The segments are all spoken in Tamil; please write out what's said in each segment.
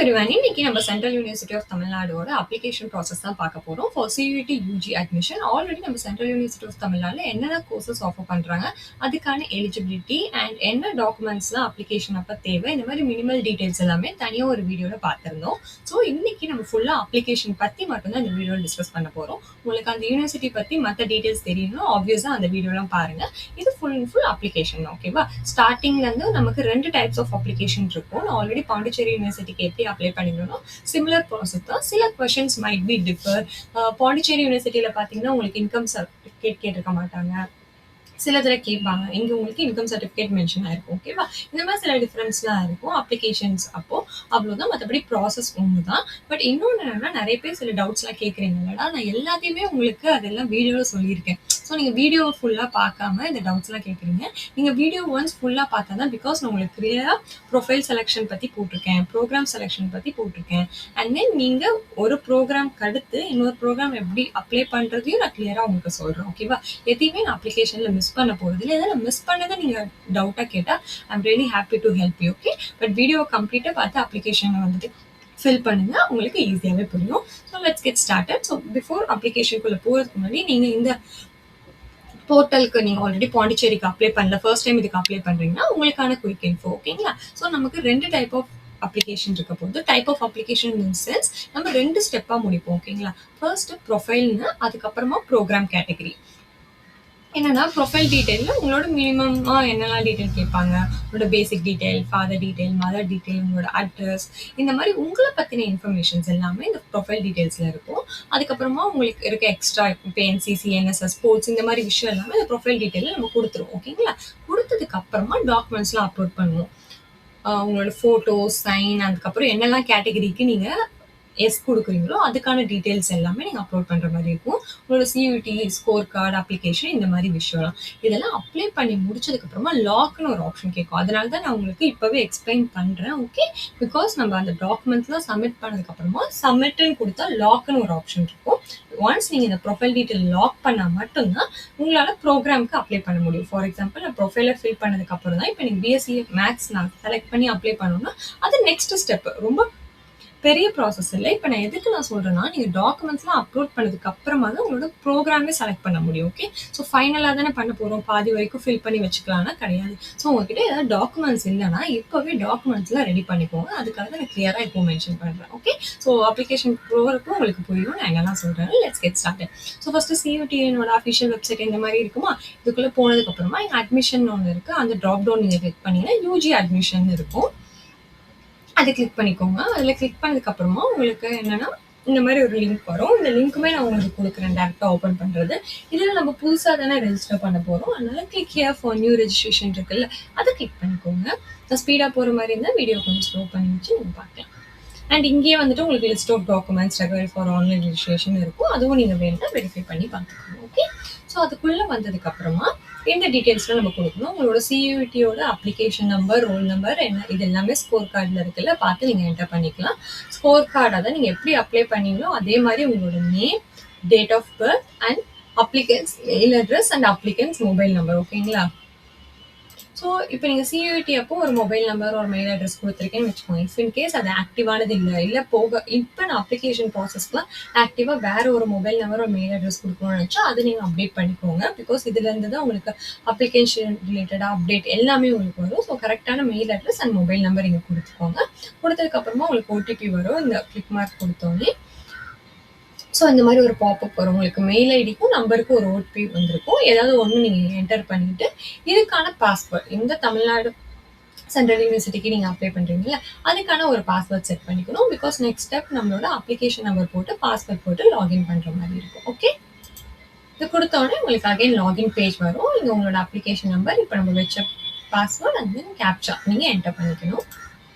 எவ்ரிவன், இன்னைக்கு நம்ம சென்ட்ரல் யூனிவர்சிட்டி ஆஃப் தமிழ்நாடோட அப்ளிகேஷன் ப்ராசஸ் தான் பார்க்க போறோம். For CUET UG admission already நம்ம சென்ட்ரல் யூனிவர்சிட்டி ஆஃப் தமிழ்நாடுல என்னென்ன கோர்சஸ் ஆஃபர் பண்றாங்க, அதுக்கான எலிஜிபிலிட்டி அண்ட் என்ன டாக்குமெண்ட்ஸ்லாம் அப்ளிகேஷன் அப்ப தேவை, இந்த மாதிரி மினிமல் டீடைல்ஸ் எல்லாமே தனியா ஒரு வீடியோல பார்த்திருந்தோம். ஸோ இன்னைக்கு நம்ம ஃபுல்லா அப்ளிகேஷன் பத்தி மட்டும்தான் இந்த வீடியோல டிஸ்கஸ் பண்ண போறோம். உங்களுக்கு அந்த யூனிவர்சிட்டி பத்தி மற்ற டீடைல்ஸ் தெரியணும், ஆப்வியஸா அந்த வீடியோலாம் பாருங்க. இது ஃபுல் அண்ட் ஃபுல் அப்ளிகேஷன், ஓகேவா? ஸ்டார்டிங்ல இருந்து நமக்கு 2 டைப்ஸ் ஆஃப் அப்ளிகேஷன் இருக்கும். நான் ஆல்ரெடி பாண்டிச்சேரி யூனிவர்சிட்டிக்கு எப்படி அப்ளை பண்ணிக்கணும், சிமிலர் ப்ராசஸ் தான். சில questions might be differ. Pondicherry யூனிவர்சிட்டியில பார்த்தீங்கன்னா உங்களுக்கு இன்கம் சர்டிஃபிகேட் கேட்டிருக்க மாட்டாங்க, சில இதில் கேட்பாங்க. இங்கே உங்களுக்கு இன்கம் சர்டிஃபிகேட் மென்ஷன் ஆயிருக்கும், ஓகேவா? இந்த மாதிரி சில டிஃப்ரென்ஸ்லாம் இருக்கும் அப்ளிகேஷன்ஸ் அப்போ. அவ்வளோதான், மற்றபடி ப்ராசஸ் ஒன்று தான். பட் இன்னொன்று என்னன்னா, நிறைய பேர் சில டவுட்ஸ்லாம் கேட்குறீங்க இல்லடா, நான் எல்லாத்தையுமே உங்களுக்கு அதெல்லாம் வீடியோவில் சொல்லியிருக்கேன். ஸோ நீங்கள் வீடியோவை ஃபுல்லாக பார்க்காம இந்த டவுட்ஸ்லாம் கேட்குறீங்க. நீங்கள் வீடியோ ஒன்ஸ் ஃபுல்லாக பார்த்தா தான், பிகாஸ் நான் உங்களுக்கு கிளியராக ப்ரொஃபைல் செலெக்ஷன் பற்றி போட்டிருக்கேன், ப்ரோக்ராம் செலெக்ஷன் பற்றி போட்டிருக்கேன். அண்ட் தென் நீங்கள் ஒரு ப்ரோக்ராம்க்கு அடுத்து இன்னொரு ப்ரோக்ராம் எப்படி அப்ளை பண்ணுறதையும் நான் கிளியராக உங்களுக்கு சொல்கிறேன், ஓகேவா? எதையுமே நான் அப்ளிகேஷனில் மிஸ் பண்ண போகிறது இல்லை. எதாவது மிஸ் பண்ணதை நீங்கள் டவுட்டாக கேட்டால் I'm really happy to help you, okay? But வீடியோவை கம்ப்ளீட்டாக பார்த்து அப்ளிகேஷனை வந்துட்டு ஃபில் பண்ணுங்க, உங்களுக்கு ஈஸியாகவே புரியும். So let's get started. So before அப்ளிகேஷனுக்குள்ளே போகிறதுக்கு முன்னாடி நீங்கள் இந்த போர்ட்டலுக்கு நீங்கள் ஆல்ரெடி பாண்டிச்சேரிக்கு அப்ளை பண்ணல, ஃபர்ஸ்ட் டைம் இதுக்கு அப்ளை பண்ணுறீங்கன்னா உங்களுக்கான குயிக் இன்ஃபோ, ஓகேங்களா? ஸோ நமக்கு 2 டைப் ஆஃப் அப்ளிகேஷன் இருக்க போது. Type of application in sense நம்ம 2 ஸ்டெப்பாக முடிப்போம், ஓகேங்களா? ஃபர்ஸ்ட் ப்ரொஃபைல்னு, அதுக்கப்புறமா ப்ரோக்ராம் கேட்டகரி. என்னன்னா ப்ரொஃபைல் டீட்டெயிலில் உங்களோட மினிமமாக என்னெல்லாம் டீட்டெயில் கேட்பாங்க, உங்களோட basic detail, father detail, mother detail, உங்களோட அட்ரஸ், இந்த மாதிரி உங்களை பற்றின இன்ஃபர்மேஷன்ஸ் எல்லாமே இந்த ப்ரொஃபைல் டீட்டெயில்ஸில் இருக்கும். அதுக்கப்புறமா உங்களுக்கு இருக்க எக்ஸ்ட்ரா இப்போ என்சிசி, என்எஸ்எஸ், ஸ்போர்ட்ஸ், இந்த மாதிரி விஷயம் எல்லாமே இந்த ப்ரொஃபைல் டீட்டெயிலில் நம்ம கொடுத்துருவோம், ஓகேங்களா? கொடுத்ததுக்கு அப்புறமா டாக்குமெண்ட்ஸ்லாம் அப்லோட் பண்ணுவோம். உங்களோட ஃபோட்டோஸ், சைன், அதுக்கப்புறம் என்னெல்லாம் கேட்டகரிக்கு நீங்கள் எஸ் கொடுக்குறீங்களோ அதுக்கான டீட்டெயில்ஸ் எல்லாமே நீங்கள் அப்லோட் பண்ணுற மாதிரி இருக்கும். உங்களோட சியூடி, ஸ்கோர் கார்டு, அப்ளிகேஷன், இந்த மாதிரி விஷயம்லாம் இதெல்லாம் அப்ளை பண்ணி முடிச்சதுக்கப்புறமா லாக்னு ஒரு ஆப்ஷன் கேட்கும். அதனால தான் நான் உங்களுக்கு இப்போவே எக்ஸ்பிளைன் பண்ணுறேன், ஓகே? பிகாஸ் நம்ம அந்த டாக்குமெண்ட்ஸ்லாம் சப்மிட் பண்ணதுக்கப்புறமா சப்மிட்னு கொடுத்தா லாக்னு ஒரு ஆப்ஷன் இருக்கும். ஒன்ஸ் நீங்கள் இந்த ப்ரொஃபைல் டீட்டெயில் லாக் பண்ணால் மட்டும்தான் உங்களால் ப்ரோக்ராமுக்கு அப்ளை பண்ண முடியும். ஃபார் எக்ஸாம்பிள், நான் ப்ரொஃபைலை ஃபில் பண்ணதுக்கப்புறம் தான் இப்போ நீங்கள் பிஎஸ்சி மேக்ஸ் நான் செலக்ட் பண்ணி அப்ளை பண்ணணும்னா அது நெக்ஸ்ட் ஸ்டெப். ரொம்ப பெரிய ப்ராசஸ் இல்லை. இப்போ நான் எதுக்கு நான் சொல்கிறேன்னா, நீங்கள் டாக்குமெண்ட்ஸ்லாம் அப்லோட் பண்ணதுக்கு அப்புறமா தான் உங்களோட ப்ரோக்ராமே செலக்ட் பண்ண முடியும், ஓகே? ஸோ ஃபைனலாக தானே பண்ண போகிறோம், பாதி வரைக்கும் ஃபில் பண்ணி வச்சுக்கலாம்னா கிடையாது. ஸோ உங்ககிட்ட ஏதாவது டாக்குமெண்ட்ஸ் இல்லைன்னா இப்போவே டாக்குமெண்ட்ஸ்லாம் ரெடி பண்ணிக்கோங்க. அதுக்காக தான் நான் கிளியராக இப்போ மென்ஷன் பண்ணுறேன், ஓகே? ஸோ அப்ளிகேஷன் போகிறப்போ உங்களுக்கு புரியும் நான் என்னெல்லாம் சொல்கிறேன். Let's get started. So first சியூடியோட அஃபிஷியல் வெப்சைட் இந்த மாதிரி இருக்குமா, இதுக்குள்ளே போனதுக்கப்புறமா எங்கள் அட்மிஷன் ஒன்று இருக்குது. அந்த ட்ராப் டவுன் நீங்கள் கிளிக் பண்ணிங்கன்னா யூஜி அட்மிஷன் இருக்கும், அதை கிளிக் பண்ணிக்கோங்க. அதில் கிளிக் பண்ணதுக்கப்புறமா உங்களுக்கு என்னென்னா இந்த மாதிரி ஒரு லிங்க் வரும். இந்த லிங்க்குமே நான் உங்களுக்கு கொடுக்குறேன் டேரெக்டாக ஓப்பன் பண்ணுறது. இதில் நம்ம புதுசாக தானே ரெஜிஸ்டர் பண்ண போகிறோம், அதனால click here for new registration இருக்குல்ல, அதை கிளிக் பண்ணிக்கோங்க. நான் ஸ்பீடாக போகிற மாதிரி இருந்தால் வீடியோ கொஞ்சம் ஸ்லோ பண்ணி வச்சு நீங்கள் பார்க்கலாம். அண்ட் இங்கேயே வந்துட்டு உங்களுக்கு list of documents required for online registration இருக்கும். அதுவும் நீங்கள் வேணும்னா வெரிஃபை பண்ணி பார்த்துக்கணும், ஓகே? ஸோ அதுக்குள்ளே வந்ததுக்கப்புறமா இந்த டீட்டெயில்ஸ்லாம் நம்ம கொடுக்கணும். உங்களோட சியூடியோட அப்ளிகேஷன் நம்பர், ரோல் நம்பர், என்ன இது எல்லாமே ஸ்கோர் கார்டில் இருக்குல்ல, பார்த்து நீங்கள் என்டர் பண்ணிக்கலாம். ஸ்கோர் கார்டை தான் நீங்கள் எப்படி அப்ளை பண்ணீங்களோ அதே மாதிரி உங்களோட name, date of birth and applicant's mail address and applicant's mobile number, ஓகேங்களா? ஸோ இப்போ நீங்கள் சியூடி அப்போ ஒரு மொபைல் நம்பர் ஒரு மெயில் அட்ரஸ் கொடுத்துருக்கேன்னு வச்சுக்கோங்க. இஃப் இன்கேஸ் அது ஆக்டிவானது இல்லை போக இப்போ நான் அப்ளிகேஷன் ப்ராசஸ்க்குலாம் ஆக்டிவாக வேறு ஒரு மொபைல் நம்பர் ஒரு மெயில் அட்ரஸ் கொடுக்கணும்னு நினச்சா அதை நீங்கள் அப்டேட் பண்ணிக்கோங்க. பிகாஸ் இதுலேருந்து தான் உங்களுக்கு அப்ளிகேஷன் ரிலேட்டடாக அப்டேட் எல்லாமே உங்களுக்கு வரும். ஸோ கரெக்டான mail address and mobile number நீங்கள் கொடுத்துக்கோங்க. கொடுத்ததுக்கப்புறமா உங்களுக்கு ஓடிபி வரும். இந்த கிளிக் மார்க் கொடுத்தோன்னே ஸோ இந்த மாதிரி ஒரு பாப்அப் வரும். உங்களுக்கு மெயில் ஐடிக்கும் நம்பருக்கும் ஒரு ஓடிபி வந்திருக்கும். ஏதாவது ஒன்று நீங்கள் என்டர் பண்ணிவிட்டு இதுக்கான பாஸ்வேர்ட், இந்த தமிழ்நாடு சென்ட்ரல் யூனிவர்சிட்டிக்கு நீங்கள் அப்ளை பண்ணுறீங்களா அதுக்கான ஒரு பாஸ்வேர்ட் செட் பண்ணிக்கணும். பிகாஸ் நெக்ஸ்ட் ஸ்டெப் நம்மளோட அப்ளிகேஷன் நம்பர் போட்டு பாஸ்வேர்ட் போட்டு லாகின் பண்ணுற மாதிரி இருக்கும், ஓகே? இது கொடுத்தோடனே உங்களுக்கு அகைன் லாகின் பேஜ் வரும். இங்கே உங்களோட அப்ளிகேஷன் நம்பர், இப்போ நம்ம வச்ச பாஸ்வேர்ட் அண்ட் தென் கேப்சா நீங்கள் என்டர் பண்ணிக்கணும்,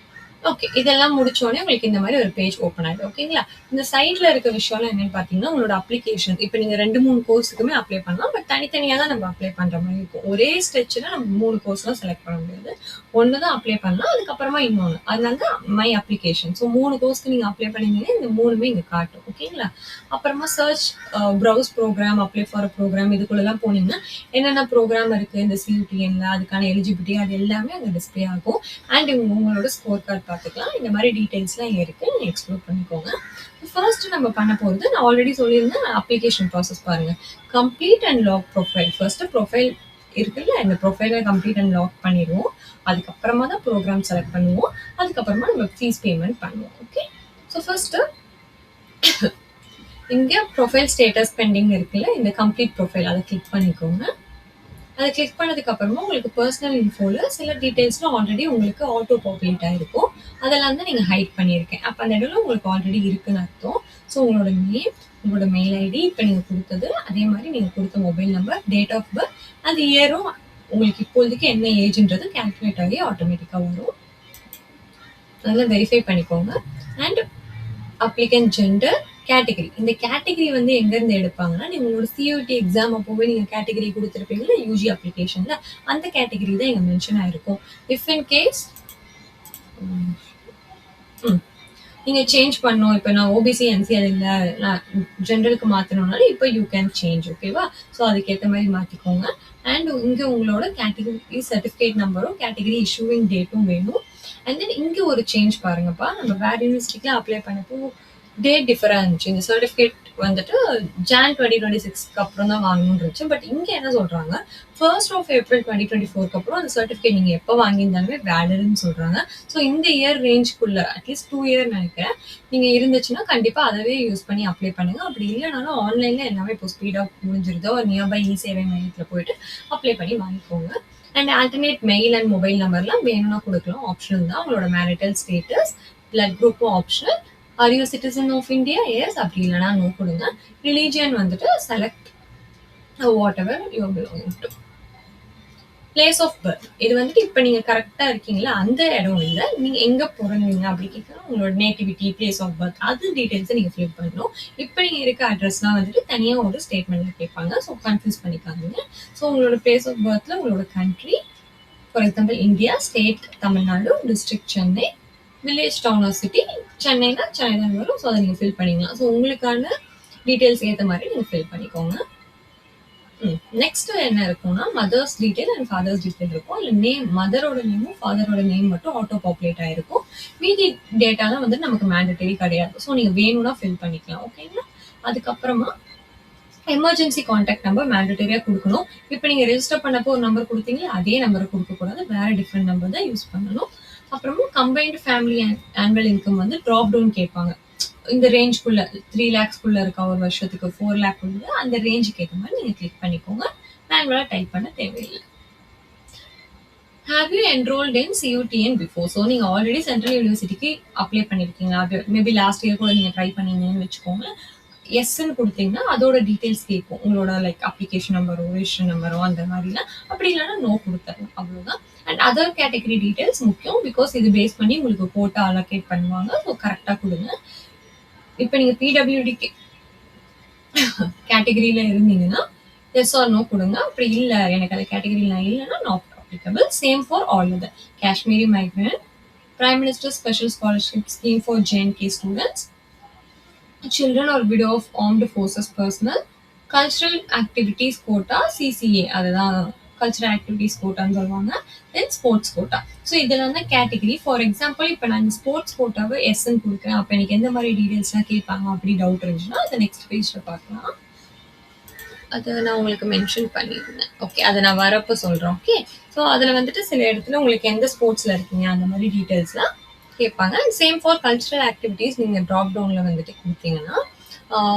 ஓகே? இதெல்லாம் முடிச்சோடனே உங்களுக்கு இந்த மாதிரி ஒரு பேஜ் ஓப்பன் ஆகிடும், ஓகேங்களா? இந்த சைடில் இருக்க விஷயம்லாம் என்னென்னு பார்த்தீங்கன்னா உங்களோட அப்ளிகேஷன். இப்போ நீங்கள் 2-3 கோர்ஸுக்குமே அப்ளை பண்ணலாம், பட் தனித்தனியாக தான் நம்ம அப்ளை பண்ணுற மாதிரி இருக்கும். ஒரே ஸ்ட்ரெச்சில் நம்ம 3 கோர்ஸ்லாம் செலக்ட் பண்ண முடியாது. ஒன்று தான் அப்ளை பண்ணலாம், அதுக்கப்புறமா இன்னொன்று. அதனால தான் மை அப்ளிகேஷன். ஸோ 3 கோர்ஸ்க்கு நீங்கள் அப்ளை பண்ணிங்கன்னா இந்த 3மே இங்கே காட்டும், ஓகேங்களா? அப்புறமா search, browse program, apply for program, இதுக்குள்ளெல்லாம் போனீங்கன்னா என்னென்ன ப்ரோக்ராம் இருக்குது இந்த சியூடிஎன்ல, அதுக்கான எலிஜிபிலிட்டி அது எல்லாமே அங்கே டிஸ்பிளே ஆகும். அண்ட் உங்களோட ஸ்கோர் கார்டு பார்த்துக்கலாம். இந்த மாதிரி டீட்டெயில்ஸ்லாம் இங்கே இருக்குது, நீங்கள் எக்ஸ்ப்ளோர் பண்ணிக்கோங்க. ஃபர்ஸ்ட் நம்ம பண்ண போகிறது, நான் ஆல்ரெடி சொல்லியிருந்தேன், அப்ளிகேஷன் ப்ராசஸ் பாருங்கள். Complete and lock profile. First profile இருக்குல்ல, இந்த ப்ரொஃபைலை கம்ப்ளீட் அண்ட் லாக் பண்ணிடுவோம். அதுக்கப்புறமா தான் ப்ரோக்ராம் செலக்ட் பண்ணுவோம். அதுக்கப்புறமா நம்ம ஃபீஸ் பேமெண்ட் பண்ணுவோம். ஓகே, ஸோ ஃபர்ஸ்ட்டு இங்கே ப்ரொஃபைல் ஸ்டேட்டஸ் பெண்டிங் இருக்குல்ல, இந்த கம்ப்ளீட் ப்ரொஃபைல் அதை கிளிக் பண்ணிக்கோங்க. அதை கிளிக் பண்ணதுக்கு அப்புறமா உங்களுக்கு பர்சனல் இன்ஃபோவில் சில டீட்டெயில்ஸ்லாம் ஆல்ரெடி உங்களுக்கு ஆட்டோ பாப்புலேட் ஆகிருக்கும். அதெல்லாம் தான் நீங்கள் ஹைட் பண்ணியிருக்கேன். அப்போ அந்த இடத்துல உங்களுக்கு ஆல்ரெடி இருக்குன்னு அர்த்தம். ஸோ உங்களோட நேம், உங்களோட மெயில் ஐடி, இப்போ நீங்கள் கொடுத்தது, அதே மாதிரி நீங்கள் கொடுத்த mobile number, date of birth, அந்த இயரும் உங்களுக்கு இப்போதைக்கு என்ன ஏஜ்ன்றது கேல்குலேட் ஆகி ஆட்டோமேட்டிக்காக வரும். அதெல்லாம் வெரிஃபை பண்ணிக்கோங்க. And applicant gender, category. இந்த கேட்டகரி வந்து எங்கேருந்து எடுப்பாங்கன்னா, நீங்கள் உங்களோட சியூடி எக்ஸாம் அப்போவே நீங்கள் கேட்டகரி கொடுத்துருப்பீங்களா யூஜி அப்ளிகேஷனில், அந்த கேட்டகரி தான் இங்கே மென்ஷன் ஆகிருக்கும். இஃப் இன் கேஸ் நீங்கள் சேஞ்ச் பண்ணோம், இப்போ நான் ஓபிசி என்சிஎல் இல்லை, நான் ஜென்ரலுக்கு மாற்றணும்னாலும் இப்போ யூ கேன் சேஞ்ச். ஓகேவா? ஸோ அதுக்கேற்ற மாதிரி மாற்றிக்கோங்க. அண்ட் இங்கே உங்களோட கேட்டகரி சர்டிஃபிகேட் நம்பரும் கேட்டகரி இஷ்யூவிங் டேட்டும் வேணும். அண்ட் தென் இங்கே ஒரு சேஞ்ச் பாருங்கப்பா, நம்ம வேறு யூனிவர்சிட்டிக்கு அப்ளை பண்ணப்போ டேட் டிஃபராக இருந்துச்சு. இந்த சர்டிஃபிகேட் வந்துட்டு Jan 2026க்கு அப்புறம் தான் வாங்கணும்னு இருந்துச்சு. பட் இங்கே என்ன சொல்கிறாங்க, 1st of April 2024க்கு அப்புறம் அந்த சர்டிஃபிகேட் நீங்கள் எப்போ வாங்கியிருந்தாலுமே வேலிடுன்னு சொல்கிறாங்க. ஸோ இந்த இயர் ரேஞ்சுக்குள்ளே அட்லீஸ்ட் 2 இயர் நினைக்கிறேன் நீங்கள் இருந்துச்சுன்னா கண்டிப்பாக அதவே யூஸ் பண்ணி அப்ளை பண்ணுங்கள். அப்படி இல்லைனாலும் ஆன்லைனில் எல்லாமே இப்போ ஸ்பீடாக முடிஞ்சிருதோ, நியர்பை இ சேவை மையத்தில் போயிட்டு அப்ளை பண்ணி வாங்கிக்கோங்க. And alternate mail and mobile நம்பர்லாம் வேணும்னா கொடுக்கலாம், ஆப்ஷனல் தான். உங்களோட மேரிட்டல் ஸ்டேட்டஸ், பிளட் குரூப்பும் optional. Are you citizen of India? Yes. அப்படி இல்லைனா நோ கொடுங்க. ரிலீஜியன் வந்துட்டு select whatever you belonging to. Place of birth, இது வந்துட்டு இப்போ நீங்கள் கரெக்டாக இருக்கீங்களா அந்த இடம் இல்லை, நீங்கள் எங்கே பிறந்தீங்க அப்படி கேட்கலாம். உங்களோட நேட்டிவிட்டி, பிளேஸ் ஆஃப் பர்த், அது டீட்டெயில்ஸை நீங்கள் ஃபில் பண்ணணும். இப்போ நீங்கள் இருக்க அட்ரஸ்லாம் வந்துட்டு தனியாக ஒரு ஸ்டேட்மெண்ட்டில் கேட்பாங்க. ஸோ கன்ஃபியூஸ் பண்ணிக்காதீங்க. ஸோ உங்களோட பிளேஸ் ஆஃப் பர்த்தில் உங்களோட country, for example India, state Tamil Nadu, district Chennai, village town or city சென்னைனா சென்னை தான் வரும். ஸோ அதை நீங்கள் ஃபில் பண்ணிக்கலாம். ஸோ உங்களுக்கான டீட்டெயில்ஸ் ஏற்ற மாதிரி நீங்கள் ஃபில் பண்ணிக்கோங்க. நெக்ஸ்ட் என்ன இருக்கும்னா, mother's detail and father's detail இருக்கும். இல்லை நேம், மதரோட நேமும் ஃபாதரோட நேம் மட்டும் ஆட்டோ பாப்புலேட் ஆகிருக்கும். மீதி டேட்டாலாம் வந்து நமக்கு மேண்டட்டரி கிடையாது. ஸோ நீங்கள் வேணும்னா ஃபில் பண்ணிக்கலாம். ஓகேங்களா? அதுக்கப்புறமா எமர்ஜென்சி கான்டாக்ட் நம்பர் மேண்டட்டரியாக கொடுக்கணும். இப்போ நீங்கள் ரெஜிஸ்டர் பண்ணப்போ ஒரு நம்பர் கொடுத்தீங்களா, அதே நம்பரை கொடுக்கக்கூடாது, வேறு டிஃப்ரெண்ட் நம்பர் தான் யூஸ் பண்ணணும். அப்புறமா கம்பைன்டு ஃபேமிலி ஆனுவல் இன்கம் வந்து ட்ராப் டவுன் கேட்பாங்க. இந்த ரேஞ்சுக்குள்ள 3 lakhsக்குள்ள இருக்கா ஒரு வருஷத்துக்கு, 4 lakh உள்ள, அந்த ரேஞ்சுக்கு ஏற்ற மாதிரி நீங்கள் கிளிக் பண்ணிக்கோங்க. மேனுவலாக டைப் பண்ண தேவையில்லை. Have you enrolled in CUTN before? So நீங்கள் ஆல்ரெடி சென்ட்ரல் யூனிவர்சிட்டிக்கு அப்ளை பண்ணியிருக்கீங்க, அது மேபி லாஸ்ட் இயர் கூட நீங்கள் ட்ரை பண்ணீங்கன்னு வச்சுக்கோங்க. எஸ்ன்னு கொடுத்தீங்கன்னா அதோட டீட்டெயில்ஸ் கேட்கும், உங்களோட லைக் அப்ளிகேஷன் நம்பரோ ரெஜிஸ்ட்ரேஷன் நம்பரோ அந்த மாதிரிலாம். அப்படி இல்லைன்னா நோ கொடுத்துருங்க, அவ்வளோதான். அண்ட் அதர் கேட்டகரி டீட்டெயில்ஸ் முக்கியம், பிகாஸ் இது பேஸ் பண்ணி உங்களுக்கு கோட்டா அலோகேட் பண்ணுவாங்க. ஸோ கரெக்டாக கொடுங்க. இப்போ நீங்கள் PWD கேட்டகரியில் இருந்தீங்கன்னா எஸ் ஆர் நோ கொடுங்க. அப்படி இல்லை எனக்கு அந்த கேட்டகரியில் இல்லைன்னா not applicable. Same for all other. Kashmiri migrant, prime minister special scholarship scheme for JNK students, children or widow of armed forces personnel, cultural activities quota, CCA, அதுதான் கல்ச்சரல் ஆக்டிவிட்டிஸ் கோட்டான்னு சொல்லுவாங்க. தென் ஸ்போர்ட்ஸ் கோட்டா. ஸோ இதெல்லாம் தான் கேட்டகரி. ஃபார் எக்ஸாம்பிள் இப்போ நான் இந்த ஸ்போர்ட்ஸ் கோட்டாவை எஸ்ன்னு கொடுக்குறேன், அப்போ எனக்கு எந்த மாதிரி டீட்டெயில்ஸ்லாம் கேட்பாங்க அப்படி டவுட் இருந்துச்சுன்னா அதை நெக்ஸ்ட் பேஜில் பார்க்கலாம். அதை நான் உங்களுக்கு மென்ஷன் பண்ணியிருந்தேன். ஓகே, அதை நான் வரப்போ சொல்கிறேன். ஓகே, ஸோ அதில் வந்துட்டு சில இடத்துல உங்களுக்கு எந்த ஸ்போர்ட்ஸில் இருக்கீங்க அந்த மாதிரி டீட்டெயில்ஸ்லாம் கேட்பாங்க. And same for cultural activities நீங்கள் ட்ராப் டவுனில் வந்துட்டு கொடுத்தீங்கன்னா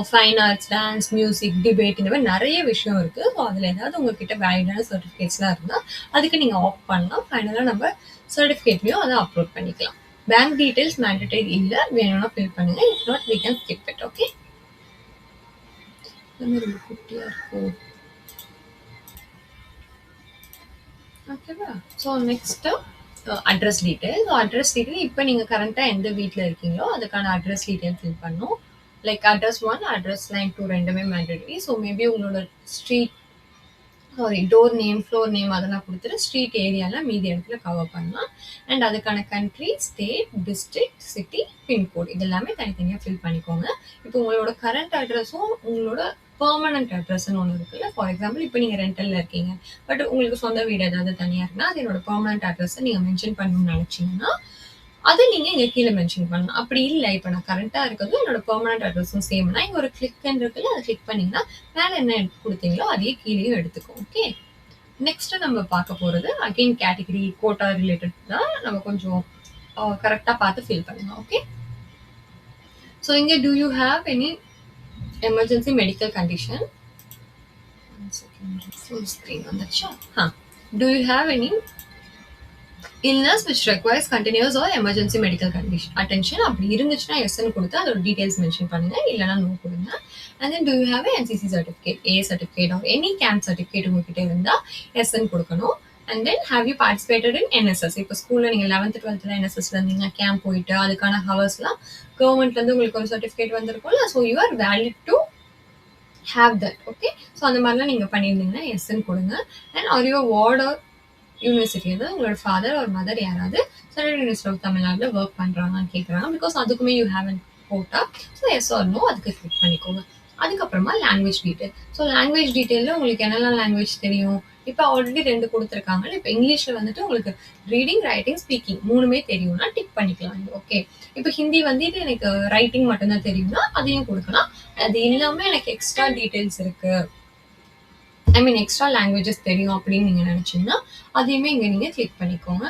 fine arts, dance, music, debate, இந்த மாதிரி நிறைய விஷயம் இருக்குது. ஸோ அதில் ஏதாவது உங்ககிட்ட வேலிடான சர்டிஃபிகேட்ஸ்லாம் இருந்தால் அதுக்கு நீங்கள் ஆஃப் பண்ணலாம். ஃபைனலாக நம்ம சர்டிஃபிகேட்லேயும் அதை அப்லோட் பண்ணிக்கலாம். பேங்க் டீட்டெயில்ஸ் மேண்டட்டரி இல்லை, வேணும்னா ஃபில் பண்ணுங்கள். If not we can skip it. Okay, ரொம்ப குட்டியாக இருக்கும். ஓகேவா? So next address detail. So address detail இப்போ நீங்கள் கரண்ட்டாக எந்த வீட்டில் இருக்கீங்களோ அதுக்கான அட்ரஸ் டீட்டெயில் ஃபில் பண்ணணும். லைக் அட்ரஸ் 1, அட்ரஸ் லைன் 2 ரெண்டுமே மேண்டட்டரி. ஸோ மேபி உங்களோட street, door name, floor name அதெல்லாம் கொடுத்துட்டு ஸ்ட்ரீட் ஏரியாவில் மீதி இடத்துல கவர் பண்ணலாம். அண்ட் அதுக்கான country, state, district, city, pincode இது எல்லாமே தனித்தனியாக ஃபில் பண்ணிக்கோங்க. இப்போ உங்களோட கரண்ட் அட்ரஸும் உங்களோட பெர்மனன்ட் அட்ரஸ்ன்னு ஒன்று இருக்குல்ல. ஃபார் எக்ஸாம்பிள் இப்போ நீங்கள் ரெண்டலில் இருக்கீங்க, பட் உங்களுக்கு சொந்த வீடு ஏதாவது தனியாக இருக்குன்னா அது என்னோட பெர்மனன்ட் அட்ரஸை நீங்கள் மென்ஷன் பண்ணணும்னு நினச்சிங்கன்னா அத நீங்க இங்க கீழ மென்ஷன் பண்ணலாம். அப்படி இல்ல, இப்ப நான் கரண்ட்டா இருக்கிறதும் என்னோட பெர்மனன்ட் அட்ரஸும் சேம்னா, இங்க ஒரு கிளிக்ன்னு இருக்குல்ல, அத கிளிக் பண்ணீங்கன்னா, மேல என்ன குடுத்தீங்களோ அதையே கீழயும் எடுத்துக்கும். ஓகே. நெக்ஸ்ட் நம்ம பார்க்க போறது அகைன் கேட்டகரி கோட்டா ரிலேட்டட் தான். நம்ம கொஞ்சம் கரெக்ட்டா பார்த்து ஃபில் பண்ணுங்க. ஓகே. ஸோ இங்க do you have any emergency medical condition? One second. Full screen வந்துச்சா? Do you have any illness which requires continuous or emergency medical condition attention? அப்படி இருந்துச்சுன்னா எஸ்ன்னு கொடுத்து அதோட டீடைல்ஸ் மென்ஷன் பண்ணுங்க, இல்லைன்னா நோ கொடுங்க. And then do you have a NCC certificate, A certificate or any camp certificate உங்ககிட்ட இருந்தா எஸ்ன்னு கொடுக்கணும். And then have you participated in NSS? இப்போ ஸ்கூல்ல நீங்க 11th 12th NSSல இருந்தீங்க, கேம்ப் போயிட்டு அதுக்கான ஹவர்ஸ்லாம் கவர்மெண்ட்ல இருந்து உங்களுக்கு ஒரு சர்டிஃபிகேட் வந்திருக்கும்ல, so you are valid to have that. Okay. So அந்த மாதிரிலாம் நீங்கள் பண்ணியிருந்தீங்கன்னா எஸ்ன்னு கொடுங்க. And are you ward or university, அதாவது உங்களோட ஃபாதர் ஒரு மதர் யாராவது சென்ட்ரல் யூனிவர்சிட்டி ஆஃப் தமிழ்நாட்டில் ஒர்க் பண்ணுறாங்கன்னு கேட்குறாங்க. பிகாஸ் அதுக்குமே you have an quota. So yes or no அதுக்கு கிளிக் பண்ணிக்கோங்க. அதுக்கப்புறமா லாங்குவேஜ் டீட்டெயில். ஸோ லாங்குவேஜ் டீட்டெயிலில் உங்களுக்கு என்னெல்லாம் லாங்குவேஜ் தெரியும்? இப்போ ஆல்ரெடி 2 கொடுத்துருக்காங்க. இப்போ இங்கிலீஷில் வந்துட்டு உங்களுக்கு ரீடிங், ரைட்டிங், ஸ்பீக்கிங் 3மே தெரியும்னா டிக் பண்ணிக்கலாம். ஓகே. இப்போ ஹிந்தி வந்துட்டு எனக்கு ரைட்டிங் மட்டும்தான் தெரியும்னா அதையும் கொடுக்கலாம். அது இல்லாமல் எனக்கு எக்ஸ்ட்ரா டீட்டெயில்ஸ் இருக்கு, ஐ மீன் எக்ஸ்ட்ரா லாங்குவேஜஸ் தெரியும் அப்படின்னு நீங்க நினைச்சீங்கன்னா அதையுமே இங்க நீங்க கிளிக் பண்ணிக்கோங்க.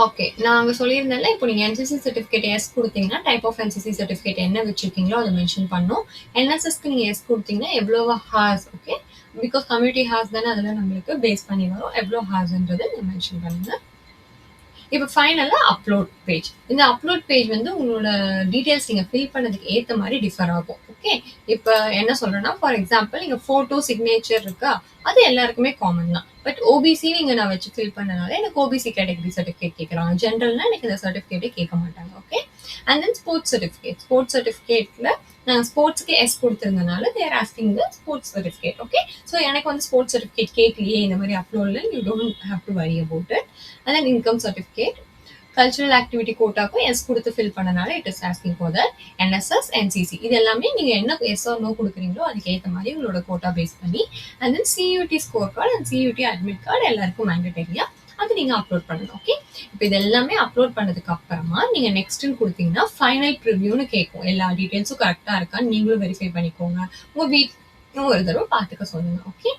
ஓகே. நான் அங்க சொல்லியிருந்தேன்ல, இப்போ நீங்க NCC சர்டிஃபிகேட் எஸ் கொடுத்தீங்கன்னா டைப் ஆஃப் NCC சர்டிஃபிகேட் என்ன வச்சிருக்கீங்களோ அதை மென்ஷன் பண்ணும். NSSக்கு நீங்க எஸ் கொடுத்தீங்கன்னா எவ்வளவு hours, okay, because community hours தானே அதில் நம்மளுக்கு பேஸ் பண்ணி வரும், எவ்வளோ ஹார்ஸ்ன்றதை நீங்க மென்ஷன் பண்ணுங்க. இப்போ ஃபைனலா அப்லோட் பேஜ். இந்த அப்லோட் பேஜ் வந்து உங்களோட டீடைல்ஸ் நீங்க ஃபில் பண்ணதுக்கு ஏத்த மாதிரி டிஃபர் ஆகும். ஓகே. இப்போ என்ன சொல்றேன்னா, ஃபார் எக்ஸாம்பிள் நீங்க போட்டோ சிக்னேச்சர் இருக்கா, அது எல்லாருக்குமே காமன் தான். பட் ஓபிசி நீங்க நான் வச்சு ஃபில் பண்ணனால எனக்கு ஓபிசி கேட்டகரி சர்டிஃபிகேட் கேட்குறாங்க. ஜென்ரல்னா எனக்கு இந்த சர்டிஃபிகேட்டே கேட்க மாட்டாங்க. Okay. And then sports certificate. Sports சர்டிஃபிகேட்ல நான் ஸ்போர்ட்ஸ்க்கு எஸ் கொடுத்துருந்தனால they're asking the sports certificate. Okay. So எனக்கு வந்து ஸ்போர்ட்ஸ் சர்டிஃபிகேட் கேட்கலையே இந்த மாதிரி அப்லோட்ல, you don't have to worry about it. And then income certificate, cultural activity கோட்டாக்கும் எஸ் கொடுத்து ஃபில் பண்ணனால it is asking for that. NSS, NCC இது எல்லாமே நீங்க என்ன எஸ் ஆர் நோ கொடுக்குறீங்களோ அதுக்கு ஏற்ற மாதிரி உங்களோட கோட்டா பேஸ் பண்ணி. And then CUT score card and CUT admit card எல்லாருக்கும் மேண்டட்டரியா அது நீங்க அப்லோட் பண்ணணும். ஓகே. இப்போ இது எல்லாமே அப்லோட் பண்ணதுக்கு அப்புறமா நீங்க நெக்ஸ்ட்னு கொடுத்தீங்கன்னா ஃபைனல் ப்ரிவ்யூன்னு கேட்கும். எல்லா டீடைல்ஸும் கரெக்டா இருக்கான்னு நீங்களும் வெரிஃபை பண்ணிக்கோங்க. உங்க வீட்டும் ஒரு தடவை பார்த்துக்க சொல்லுங்க. ஓகே.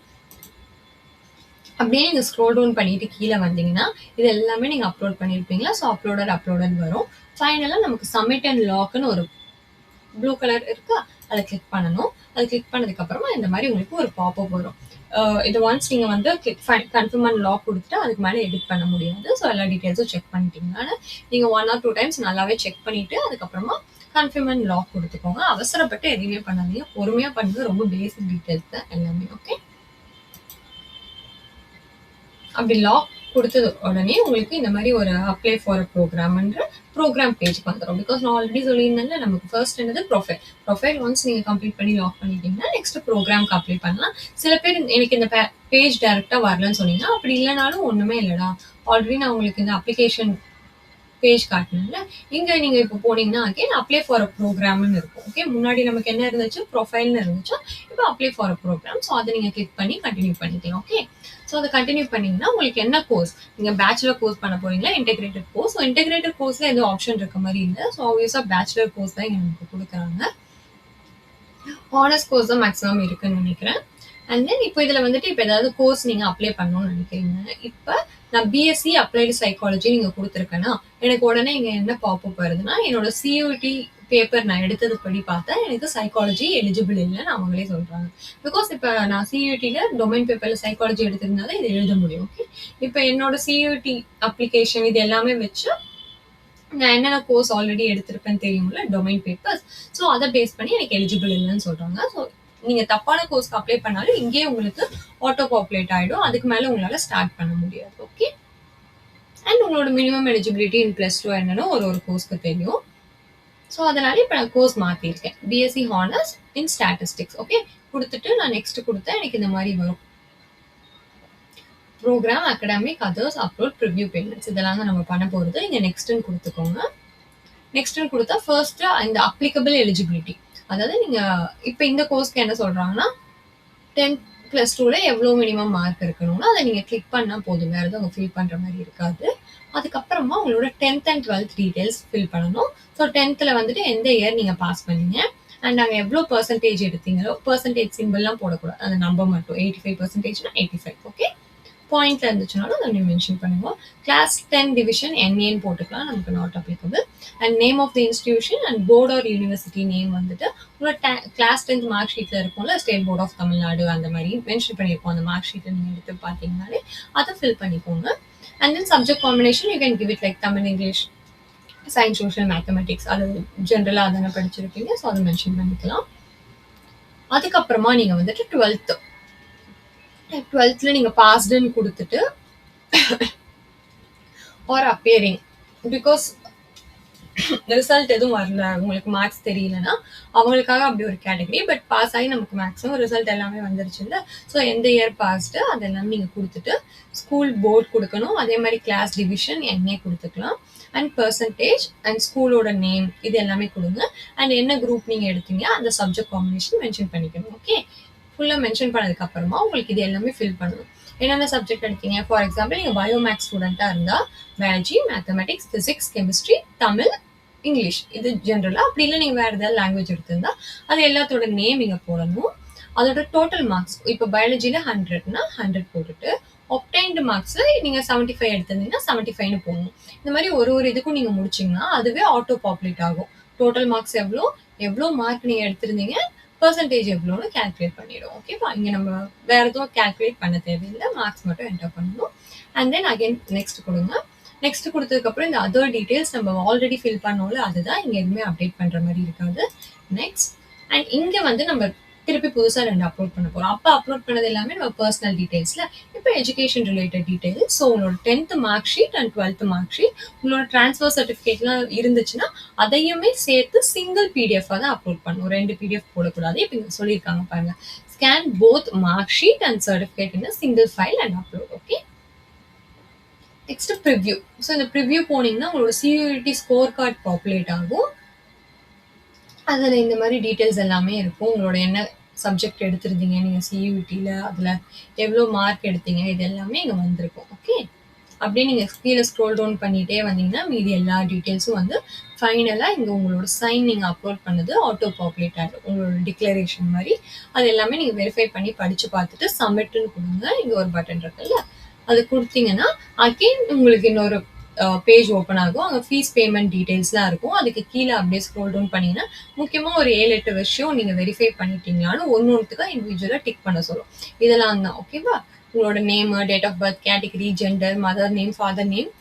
அப்படியே நீங்க ஸ்க்ரோல் டவுன் பண்ணிட்டு கீழே வந்தீங்கன்னா இது எல்லாமே நீங்க அப்லோட் பண்ணிருப்பீங்களா, ஸோ அப்லோடட் வரும். ஃபைனலா நமக்கு சப்மிட் அண்ட் லாக்னு ஒரு ப்ளூ கலர் இருக்கு, அதை கிளிக் பண்ணணும். அதை கிளிக் பண்ணதுக்கு அப்புறமா இந்த மாதிரி உங்களுக்கு ஒரு பாப்அப் வரும். இது ஒன்ஸ் நீங்க வந்து கன்ஃபார்ம் அண்ட் லாக் கொடுத்துட்டு அதுக்கு மேலே எடிட் பண்ண முடியாது. ஸோ எல்லா டீடைல்ஸும் செக் பண்ணிட்டீங்கன்னா நீங்க 1 or 2 டைம்ஸ் நல்லாவே செக் பண்ணிட்டு அதுக்கப்புறமா கன்ஃபார்ம் அண்ட் லாக் கொடுத்துக்கோங்க. அவசரப்பட்டு எதுவுமே பண்ணாதீங்க, பொறுமையா பண்ணுங்க. ரொம்ப பேசிக் டீடைல்ஸ் தான் எல்லாமே. ஓகே. அப்படி லாக் கொடுத்தது உடனே உங்களுக்கு இந்த மாதிரி ஒரு அப்ளை ஃபார் அ ப்ரோக்ராம்ன்ற ப்ரோக்ராம் பேஜ்க்கு வந்துடும். பிகாஸ் நான் ஆல்ரெடி சொல்லியிருந்தேன்ல, நமக்கு ஃபர்ஸ்ட் என்னது ப்ரொஃபைல் ஒன்ஸ் நீங்கள் கம்ப்ளீட் பண்ணி லாக் பண்ணிட்டீங்கன்னா நெக்ஸ்ட் ப்ரோக்ராம்க்கு அப்ளை பண்ணலாம். சில பேர் எனக்கு இந்த பேஜ் டைரக்டாக வரலன்னு சொன்னீங்கன்னா, அப்படி இல்லைனாலும் ஒன்றுமே இல்லைடா, ஆல்ரெடி நான் உங்களுக்கு இந்த அப்ளிகேஷன் பேஜ் காட்டினேன்ல, இங்க நீங்க இப்போ போனீங்கன்னா அகைன் அப்ளை ஃபார் அ ப்ரோக்ராம்னு இருக்கும். ஓகே. முன்னாடி நமக்கு என்ன இருந்துச்சு, ப்ரொஃபைல்னு இருந்துச்சு, இப்போ apply for a program. So அதை நீங்க கிளிக் பண்ணி கண்டினியூ பண்ணிக்கலாம். ஓகே. ஸோ அதை கண்டினியூ பண்ணீங்கன்னா உங்களுக்கு என்ன கோர்ஸ், நீங்க பேச்சுலர் கோர்ஸ் பண்ண போறீங்களா, இன்டெகிரேட்டட் கோர்ஸ். ஸோ இன்டெகிரேட்டட் கோர்ஸ்ல எதுவும் ஆப்ஷன் இருக்க மாதிரி இல்லை. ஸோ ஆப்வியஸா பேச்சுலர் கோர்ஸ் தான் நமக்கு கொடுக்குறாங்க. ஹானர்ஸ் கோர்ஸ் தான் மேக்ஸிமம் இருக்குன்னு நினைக்கிறேன். அண்ட் தென் இப்போ இதுல வந்துட்டு இப்போ ஏதாவது கோர்ஸ் நீங்க அப்ளை பண்ணணும்னு நினைக்கிறீங்க. இப்போ நான் BSc அப்ளைடு சைக்காலஜி நீங்க கொடுத்துருக்கேன்னா எனக்கு உடனே இங்க என்ன பாப்அப் வருதுன்னா, என்னோட CUT பேப்பர் நான் எடுத்தது படி பார்த்தா எனக்கு சைக்காலஜி எலிஜிபிள் இல்லைன்னு அவங்களே சொல்றாங்க. பிகாஸ் இப்போ நான் CUTல டொமைன் பேப்பர்ல சைக்காலஜி எடுத்திருந்தாலும் இதை எழுத முடியும். ஓகே. இப்போ என்னோட CUT அப்ளிகேஷன் இது எல்லாமே வச்சு நான் என்னென்ன கோர்ஸ் ஆல்ரெடி எடுத்திருப்பேன்னு தெரியும்ல, டொமைன் பேப்பர்ஸ். ஸோ அதை பேஸ் பண்ணி எனக்கு எலிஜிபிள் இல்லைன்னு சொல்றாங்க. ஸோ நீங்க தப்பான கோர்ஸ்க்கு அப்ளை பண்ணாலும் இங்கேயே உங்களுக்கு ஆட்டோ பாப்புலேட் ஆயிடும். அதுக்கு மேல உங்களால ஸ்டார்ட் பண்ண முடியாது. ஓகே. அண்ட் உங்களோட மினிமம் எலிஜிபிலிட்டி இன் +2 என்னன்னு ஒரு கோர்ஸ்க்கு தெரியும். ஸோ அதனால இப்போ நான் கோர்ஸ் மாற்றிருக்கேன், BSc honours in statistics. Okay. கொடுத்துட்டு நான் நெக்ஸ்ட் கொடுத்தேன், எனக்கு இந்த மாதிரி வரும் program academic others upload preview payments. இதெல்லாம் தான் நம்ம பண்ண போகிறது. இங்கே நெக்ஸ்ட்னு கொடுத்துக்கோங்க. நெக்ஸ்ட்னு கொடுத்தா ஃபர்ஸ்ட் இந்த அப்ளிகபிள் எலிஜிபிலிட்டி, அதாவது நீங்க இப்போ இந்த கோர்ஸ்க்கு என்ன சொல்றாங்கன்னா +2ல எவ்வளோ மினிமம் மார்க் இருக்கணும்னு அதை நீங்கள் கிளிக் பண்ணால் போதும். வேறு எதுவும் அவங்க ஃபில் பண்ணுற மாதிரி இருக்காது. அதுக்கப்புறமா உங்களோட 10th and 12th details fill பண்ணணும். ஸோ 10th வந்துட்டு எந்த இயர் நீங்கள் பாஸ் பண்ணீங்க அண்ட் அங்கே எவ்வளோ பர்சன்டேஜ் எடுத்தீங்களோ, பர்சன்டேஜ் சிம்பிள்லாம் போடக்கூடாது, அந்த நம்பர் மட்டும் 85%னா 85. ஓகே, பாயிண்ட்ல இருந்துச்சுனாலும் அதை நீங்கள் மென்ஷன் பண்ணுவோம். கிளாஸ் 10 டிவிஷன் என்ஏன்னு போட்டுக்கலாம், நமக்கு not applicable. And name of the institution and board or university name வந்துட்டு உங்களோட கிளாஸ் 10th மார்க் ஷீட்டில் இருக்கும்ல, ஸ்டேட் போர்ட் ஆஃப் தமிழ்நாடு அந்த மாதிரி மென்ஷன் பண்ணியிருக்கோம். அந்த மார்க் ஷீட்டை நீங்கள் எடுத்து பார்த்தீங்கன்னாலே அதை ஃபில் பண்ணிக்கோங்க. And then subject combination you can give it like Tamil, English, science, social, mathematics, அது ஜென்ரலாக அதனை படிச்சிருக்கீங்க, ஸோ அதை மென்ஷன் பண்ணிக்கலாம். அதுக்கப்புறமா நீங்கள் வந்துட்டு 12th நீங்கள் பாஸ்டுன்னு கொடுத்துட்டு ஆர் அப்பியரிங், பிகாஸ் ரிசல்ட் எதுவும் வரல, உங்களுக்கு மார்க்ஸ் தெரியலன்னா அவங்களுக்காக அப்படி ஒரு கேட்டகரி. பட் பாஸ் ஆகி நமக்கு மேக்ஸிமம் ரிசல்ட் எல்லாமே வந்துருச்சு இல்லை, ஸோ எந்த இயர் பாஸ்டு அதெல்லாம் நீங்கள் கொடுத்துட்டு ஸ்கூல் போர்ட் கொடுக்கணும். அதே மாதிரி கிளாஸ் டிவிஷன் என்ஏ கொடுத்துக்கலாம். அண்ட் பர்சன்டேஜ் அண்ட் ஸ்கூலோட நேம் இது எல்லாமே கொடுங்க. அண்ட் என்ன குரூப் நீங்கள் எடுத்தீங்க அந்த சப்ஜெக்ட் காம்பினேஷன் மென்ஷன் பண்ணிக்கணும். ஓகே, ஃபுல்லாக மென்ஷன் பண்ணதுக்கப்புறமா உங்களுக்கு இது எல்லாமே ஃபில் பண்ணணும். என்னென்ன சப்ஜெக்ட் எடுத்தீங்க, ஃபார் எக்ஸாம்பிள் நீங்கள் பயோமேக்ஸ் ஸ்டூடெண்ட்டாக இருந்தால் biology, mathematics, physics, chemistry, Tamil, English, இது ஜென்ரலாக. அப்படி இல்லை நீங்கள் வேறு ஏதாவது லாங்குவேஜ் எடுத்திருந்தா அது எல்லாத்தோட நேம் இங்கே போடணும். அதோட டோட்டல் மார்க்ஸ், இப்போ பயாலஜியில் 100னா 100 போட்டுட்டு ஒப்டைன்டு மார்க்ஸில் நீங்கள் 75 எடுத்திருந்தீங்கன்னா 75ன்னு போடணும். இந்த மாதிரி ஒரு இதுக்கும் நீங்கள் முடிச்சிங்கன்னா அதுவே ஆட்டோ பாப்புலேட் ஆகும். டோட்டல் மார்க்ஸ் எவ்வளோ மார்க் நீங்கள் எடுத்திருந்தீங்க, பர்சன்டேஜ் எவ்வளோன்னு கேல்குலேட் பண்ணிடும். ஓகேவா, இங்கே நம்ம வேறு எதுவும் கேல்குலேட் பண்ண தேவையில்லை, மார்க்ஸ் மட்டும் என்டர் பண்ணணும். அண்ட் தென் அகைன் நெக்ஸ்ட் கொடுங்க. நெக்ஸ்ட் கொடுத்ததுக்கப்புறம் இந்த அதர் டீட்டெயில்ஸ் நம்ம ஆல்ரெடி ஃபில் பண்ணோம்ல, அதுதான் இங்கே எதுவுமே அப்டேட் பண்ணுற மாதிரி இருக்காது. நெக்ஸ்ட் அண்ட் இங்கே வந்து நம்ம திருப்பி புதுசாக 2 அப்லோட் பண்ண போகிறோம். அப்போ அப்லோட் பண்ணது எல்லாமே நம்ம பர்சனல் டீட்டெயில்ஸில், இப்போ எஜுகேஷன் ரிலேட்டட் டீட்டெயில்ஸ். ஸோ உங்களோட 10th mark sheet and 12th mark sheet, உங்களோட ட்ரான்ஸ்ஃபர் சர்டிஃபிகேட்லாம் இருந்துச்சுன்னா அதையுமே சேர்த்து சிங்கிள் பிடிஎஃபாக தான் அப்லோட் பண்ணணும். 2 பிடிஎஃப் போடக்கூடாது. இப்போ இங்கே சொல்லியிருக்காங்க பாருங்கள், scan both mark sheet and certificate in single file and upload. Okay, next preview. So இந்த ப்ரிவ்யூ போனீங்கன்னா உங்களோட சியூரிட்டி ஸ்கோர் கார்டு பாப்புலேட் ஆகும். அதில் இந்த மாதிரி டீட்டெயில்ஸ் எல்லாமே இருக்கும். உங்களோட என்ன சப்ஜெக்ட் எடுத்திருந்தீங்க நீங்கள் சியூடியில், அதில் எவ்வளோ மார்க் எடுத்தீங்க, இது எல்லாமே இங்கே வந்திருக்கும். ஓகே, அப்படியே நீங்கள் கீழே ஸ்க்ரோல் டவுன் பண்ணிகிட்டே வந்தீங்கன்னா மீதி எல்லா டீட்டெயில்ஸும் வந்து ஃபைனலாக இங்கே உங்களோட சைன் நீங்கள் அப்லோட் பண்ணது ஆட்டோ பாப்புலேட் ஆகிடும். உங்களோட டிக்ளரேஷன் மாதிரி அது எல்லாமே நீங்கள் வெரிஃபை பண்ணி படித்து பார்த்துட்டு சப்மிட்னு கொடுங்க. இங்கே ஒரு பட்டன் இருக்குல்ல, அது கொடுத்தீங்கன்னா அகெயின் உங்களுக்கு இன்னொரு பேஜ் ஓப்பன் ஆகும். அங்கே ஃபீஸ் பேமெண்ட் டீட்டெயில்ஸ்லாம் இருக்கும். அதுக்கு கீழே அப்படியே ஸ்க்ரோல் டவுன் பண்ணிங்கன்னா முக்கியமாக ஒரு 7-8 விஷயம் நீங்கள் வெரிஃபை பண்ணிட்டீங்களான்னு ஒன்றுத்துக்காக இண்டிவிஜுவலாக டிக் பண்ண சொல்லும். இதெல்லாம் தான். ஓகேவா, உங்களோட name, date of birth, category, gender, mother name, father name,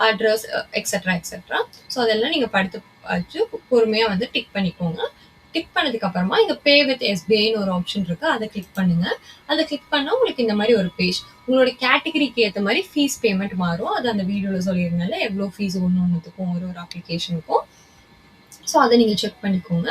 address, etcetera etcetera. So அதெல்லாம் நீங்கள் படுத்து வச்சு பொறுமையாக வந்து டிக் பண்ணிக்கோங்க. டிக் பண்ணதுக்கு அப்புறமா இங்கே பே வித் எஸ்பிஐன்னு ஒரு ஆப்ஷன் இருக்கு, அதை கிளிக் பண்ணுங்க. அதை கிளிக் பண்ணால் உங்களுக்கு இந்த மாதிரி ஒரு பேஜ், உங்களோட கேட்டகரிக்கு ஏற்ற மாதிரி ஃபீஸ் பேமெண்ட் மாறும். அது அந்த வீடியோவில் சொல்லியிருந்தால எவ்வளோ ஃபீஸ் ஒன்றுத்துக்கும் ஒரு அப்ளிகேஷனுக்கும். ஸோ அதை நீங்கள் செக் பண்ணிக்கோங்க.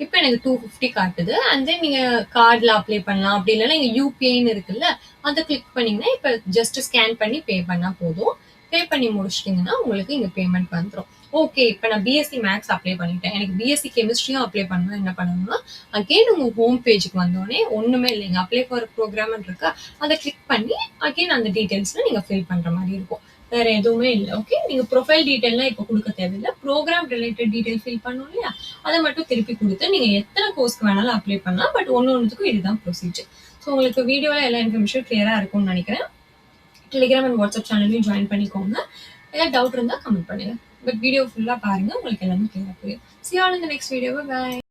இப்போ எனக்கு 250 காட்டுது. அண்ட் தென் நீங்கள் கார்டில் அப்ளை பண்ணலாம், அப்படி இல்லைன்னா இங்கே யூபிஐன்னு இருக்குல்ல, அதை கிளிக் பண்ணிங்கன்னா இப்போ ஜஸ்ட் ஸ்கேன் பண்ணி பே பண்ணால் போதும். பே பண்ணி முடிச்சிட்டிங்கன்னா உங்களுக்கு இங்கே பேமெண்ட் வந்துடும். ஓகே, இப்போ நான் பிஎஸ்சி மேக்ஸ் அப்ளை பண்ணிட்டேன், எனக்கு பிஎஸ்சி கெமிஸ்ட்ரியும் அப்ளை பண்ணணும். என்ன பண்ணணும்னா அகெயின் உங்கள் ஹோம் பேஜுக்கு வந்தோடனே ஒன்றுமே இல்லைங்க, அப்ளை ஃபார் ப்ரோக்ராம்னு இருக்கா, அதை கிளிக் பண்ணி அகெயின் அந்த டீட்டெயில்ஸில் நீங்கள் ஃபில் பண்ணுற மாதிரி இருக்கும். வேற எதுவுமே இல்லை. ஓகே, நீங்கள் ப்ரொஃபைல் டீட்டெயிலாம் இப்போ கொடுக்க தேவையில்லை. ப்ரோக்ராம் ரிலேட்டட் டீட்டெயில் ஃபில் பண்ணணும் இல்லையா, அதை மட்டும் திருப்பி கொடுத்து நீங்கள் எத்தனை கோர்ஸ்க்கு வேணாலும் அப்ளை பண்ணலாம். பட் ஒன்றுத்துக்கும் இதுதான் ப்ரொசீஜர். ஸோ உங்களுக்கு வீடியோவில் எல்லா இன்ஃபர்மேஷன் கிளியராக இருக்கும்னு நினைக்கிறேன். டெலிகிராம் அண்ட் வாட்ஸ்அப் சேனலையும் ஜாயின் பண்ணிக்கோங்க. ஏதாவது டவுட் இருந்தால் கமெண்ட் பண்ணுங்க. பட் வீடியோ ஃபுல்லாக பாருங்கள், உங்களுக்கு எல்லாமே கிளியராக புரியும். See you all in the next video. Bye bye.